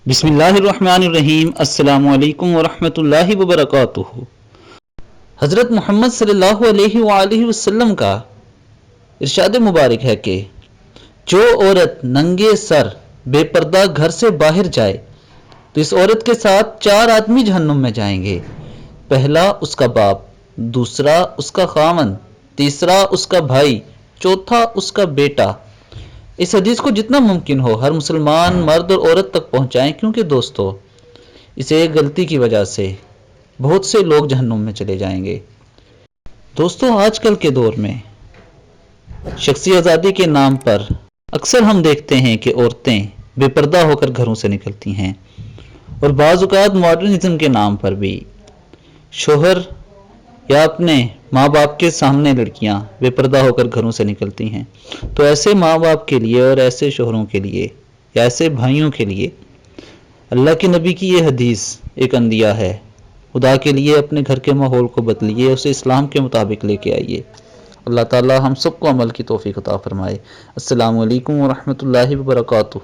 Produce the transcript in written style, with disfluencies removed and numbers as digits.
بسم اللہ الرحمن الرحیم۔ السلام علیکم ورحمۃ اللہ وبرکاتہ۔ حضرت محمد صلی اللہ علیہ وآلہ وسلم کا ارشاد مبارک ہے کہ جو عورت ننگے سر بے پردہ گھر سے باہر جائے تو اس عورت کے ساتھ 4 آدمی جہنم میں جائیں گے۔ پہلا اس کا باپ، دوسرا اس کا خاوند، تیسرا اس کا بھائی، چوتھا اس کا بیٹا۔ اس حدیث کو جتنا ممکن ہو ہر مسلمان مرد اور عورت تک پہنچائیں، کیونکہ دوستو اس ایک غلطی کی وجہ سے بہت سے لوگ جہنم میں چلے جائیں گے۔ دوستو آج کل کے دور میں شخصی آزادی کے نام پر اکثر ہم دیکھتے ہیں کہ عورتیں بے پردہ ہو کر گھروں سے نکلتی ہیں، اور بعض اوقات ماڈرنزم کے نام پر بھی شوہر یا اپنے ماں باپ کے سامنے لڑکیاں بے پردہ ہو کر گھروں سے نکلتی ہیں۔ تو ایسے ماں باپ کے لیے اور ایسے شوہروں کے لیے یا ایسے بھائیوں کے لیے اللہ کے نبی کی یہ حدیث ایک عندیہ ہے۔ خدا کے لیے اپنے گھر کے ماحول کو بدلیے، اسے اسلام کے مطابق لے کے آئیے۔ اللہ تعالی ہم سب کو عمل کی توفیق عطا فرمائے۔ السلام علیکم ورحمۃ اللہ وبرکاتہ۔